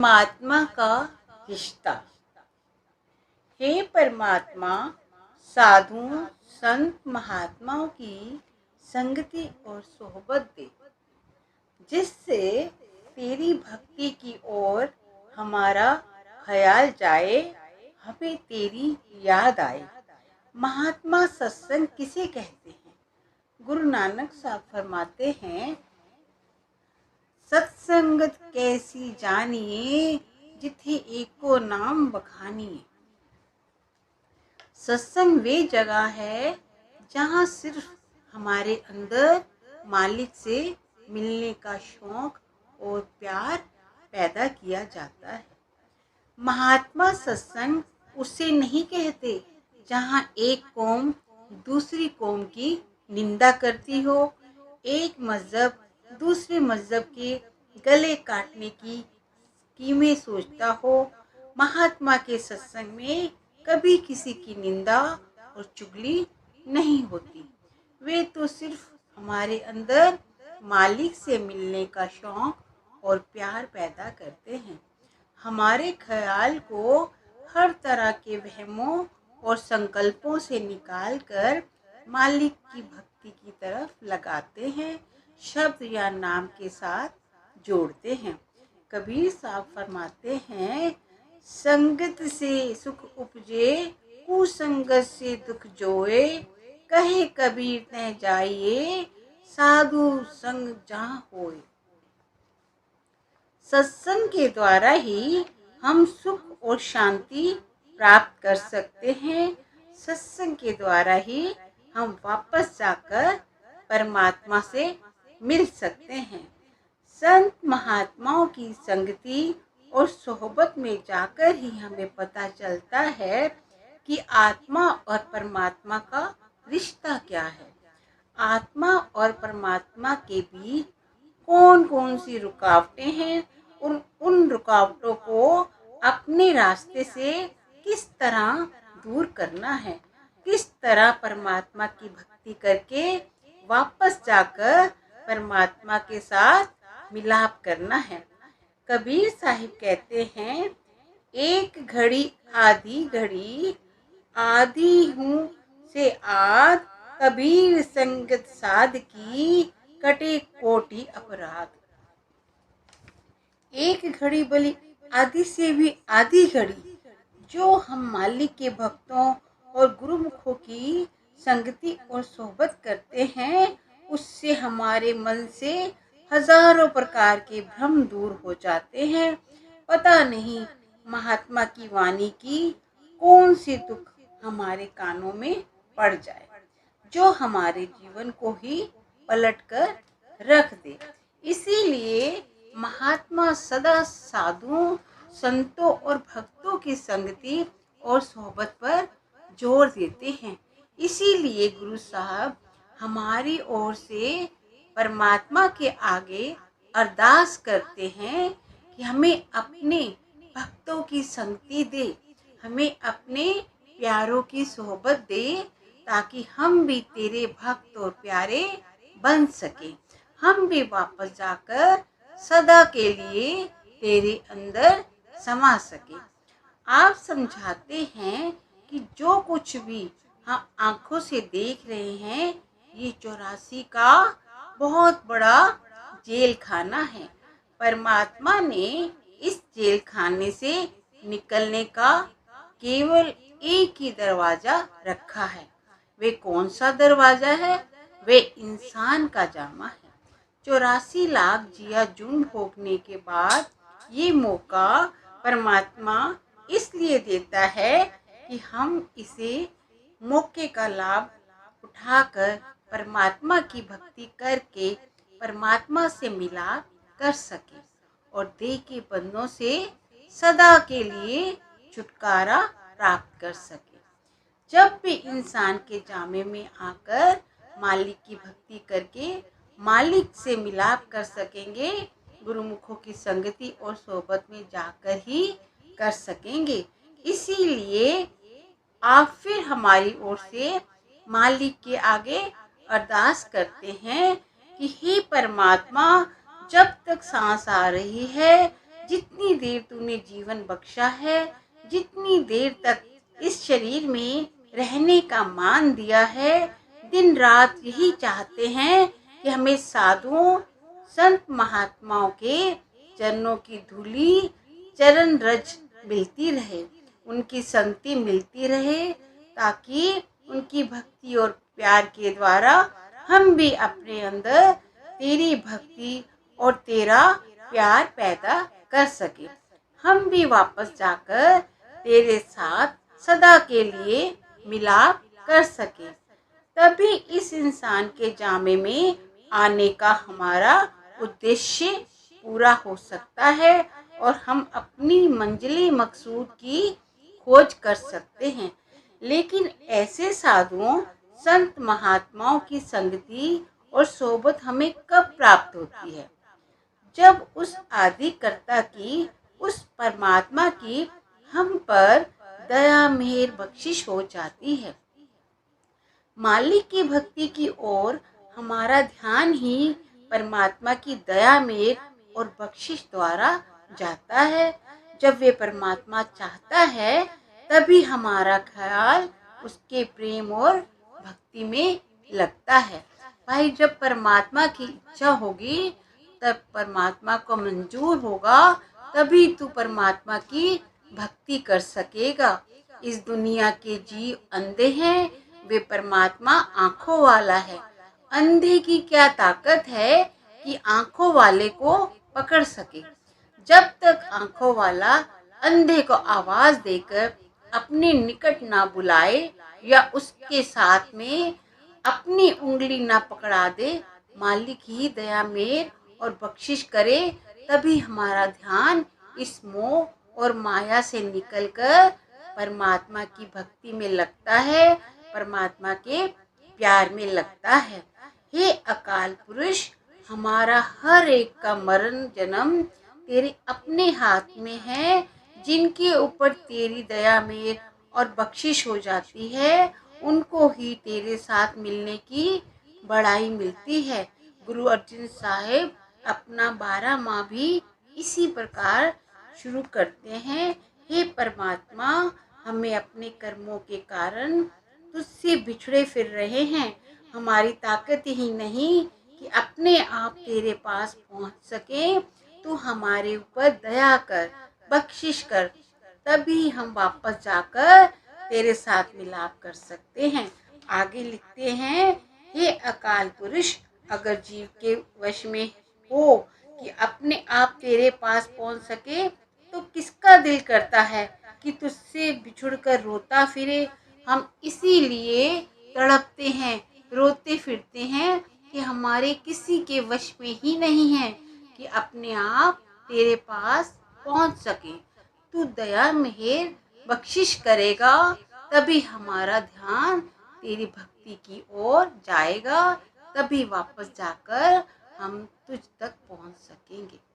परमात्मा का रिश्ता। हे परमात्मा, साधुओं संत महात्माओं की संगति और सोहबत दे, जिससे तेरी भक्ति की ओर हमारा ख्याल जाए, हमें तेरी याद आए। महात्मा सत्संग किसे कहते हैं? गुरु नानक साहब फरमाते हैं, सत्संगत कैसी जानिए, जिथे एको नाम बखानिए। सत्संग वे जगह है जहाँ सिर्फ हमारे अंदर मालिक से मिलने का शौक और प्यार पैदा किया जाता है। महात्मा सत्संग उसे नहीं कहते जहाँ एक कौम दूसरी कौम की निंदा करती हो, एक मजहब दूसरे मजहब के गले काटने की कीमें सोचता हो। महात्मा के सत्संग में कभी किसी की निंदा और चुगली नहीं होती। वे तो सिर्फ हमारे अंदर मालिक से मिलने का शौक और प्यार पैदा करते हैं। हमारे ख्याल को हर तरह के वहमों और संकल्पों से निकालकर मालिक की भक्ति की तरफ लगाते हैं, शब्द या नाम के साथ जोड़ते हैं। कबीर साहब फरमाते हैं, संगत से सुख उपजे, कुसंगत से दुख जोए। कहे कबीर न जाइए, साधु संग जहाँ होए। सत्संग के द्वारा ही हम सुख और शांति प्राप्त कर सकते हैं। सत्संग के द्वारा ही हम वापस जाकर परमात्मा से मिल सकते हैं। संत महात्माओं की संगति और सोहबत में जाकर ही हमें पता चलता है कि आत्मा और परमात्मा का रिश्ता क्या है। आत्मा और परमात्मा के बीच कौन कौन सी रुकावटें हैं, उन रुकावटों को अपने रास्ते से किस तरह दूर करना है, किस तरह परमात्मा की भक्ति करके वापस जाकर परमात्मा के साथ मिलाप करना है। कबीर साहिब कहते हैं, एक घड़ी आधी घड़ी, आधी हूँ से आद, कबीर संगत साध की, कटे कोटि अपराध। एक घड़ी बली आधी से भी आधी घड़ी जो हम मालिक के भक्तों और गुरुमुखों की संगति और सोहबत करते हैं, उससे हमारे मन से हजारों प्रकार के भ्रम दूर हो जाते हैं। पता नहीं महात्मा की वाणी की कौन सी दुख हमारे कानों में पड़ जाए, जो हमारे जीवन को ही पलट कर रख दे। इसीलिए महात्मा सदा साधुओं संतों और भक्तों की संगति और सोहबत पर जोर देते हैं। इसीलिए गुरु साहब हमारी ओर से परमात्मा के आगे अरदास करते हैं कि हमें अपने भक्तों की संगति दे, हमें अपने प्यारों की सोहबत दे, ताकि हम भी तेरे भक्त और प्यारे बन सके। हम भी वापस जाकर सदा के लिए तेरे अंदर समा सके। आप समझाते हैं कि जो कुछ भी हम आंखों से देख रहे हैं, ये 84 का बहुत बड़ा जेल खाना है। परमात्मा ने इस जेल खाने से निकलने का केवल एक ही दरवाजा रखा है। वे कौन सा दरवाजा है? वे इंसान का जामा है। 84 लाख जिया जुन भोगने के बाद ये मौका परमात्मा इसलिए देता है कि हम इसे मौके का लाभ उठाकर परमात्मा की भक्ति करके परमात्मा से मिलाप कर सके और देह के बंधनों से सदा के लिए छुटकारा प्राप्त कर सके। जब भी इंसान के जामे में आकर मालिक की भक्ति करके मालिक से मिलाप कर सकेंगे, गुरुमुखों की संगति और सोहबत में जाकर ही कर सकेंगे। इसीलिए आप फिर हमारी ओर से मालिक के आगे अरदास करते हैं कि हे परमात्मा, जब तक सांस आ रही है, जितनी देर तूने जीवन बख्शा है, जितनी देर तक इस शरीर में रहने का मान दिया है, दिन रात यही चाहते हैं कि हमें साधुओं संत महात्माओं के चरणों की धूली चरण रज मिलती रहे, उनकी संगति मिलती रहे, ताकि उनकी भक्ति और प्यार के द्वारा हम भी अपने अंदर तेरी भक्ति और तेरा प्यार पैदा कर सके। हम भी वापस जाकर तेरे साथ सदा के लिए मिलाप कर सके। तभी इस इंसान के जामे में आने का हमारा उद्देश्य पूरा हो सकता है और हम अपनी मंजिल मकसूद की खोज कर सकते हैं। लेकिन ऐसे साधुओं संत महात्माओं की संगति और सोबत हमें कब प्राप्त होती है? जब उस आदिकर्ता की, उस परमात्मा की हम पर दया मेहर बख्शिश हो जाती है। मालिक की भक्ति की ओर हमारा ध्यान ही परमात्मा की दया मेहर और बख्शिश द्वारा जाता है। जब वे परमात्मा चाहता है तभी हमारा ख्याल उसके प्रेम और भक्ति में लगता है। भाई, जब परमात्मा की इच्छा होगी, तब परमात्मा को मंजूर होगा, तभी तू परमात्मा की भक्ति कर सकेगा। इस दुनिया के जीव अंधे हैं, वे परमात्मा आंखों वाला है। अंधे की क्या ताकत है कि आंखों वाले को पकड़ सके। जब तक आंखों वाला अंधे को आवाज देकर अपने निकट ना बुलाए या उसके साथ में अपनी उंगली ना पकड़ा दे, मालिक ही दया मेहर और बख्शिश करे, तभी हमारा ध्यान इस मोह और माया से निकलकर परमात्मा की भक्ति में लगता है, परमात्मा के प्यार में लगता है। हे अकाल पुरुष, हमारा हर एक का मरण जन्म तेरे अपने हाथ में है। जिनके ऊपर तेरी दया मेहर और बख्शिश हो जाती है, उनको ही तेरे साथ मिलने की बड़ाई मिलती है। गुरु अर्जन साहिब अपना 12 माह भी इसी प्रकार शुरू करते हैं। हे परमात्मा, हमें अपने कर्मों के कारण तुझसे बिछड़े फिर रहे हैं। हमारी ताकत ही नहीं कि अपने आप तेरे पास पहुंच सके। तू हमारे ऊपर दया कर, बख्शिश कर, तभी हम वापस जाकर तेरे साथ मिलाप कर सकते हैं। आगे लिखते हैं, हे अकाल पुरुष, अगर जीव के वश में हो कि अपने आप तेरे पास पहुंच सके, तो किसका दिल करता है कि तुझसे बिछुड़कर रोता फिरे। हम इसीलिए तड़पते हैं, रोते फिरते हैं कि हमारे किसी के वश में ही नहीं है कि अपने आप तेरे पास पहुंच सके। तू दया मेहर बख्शिश करेगा, तभी हमारा ध्यान तेरी भक्ति की ओर जाएगा, तभी वापस जाकर हम तुझ तक पहुंच सकेंगे।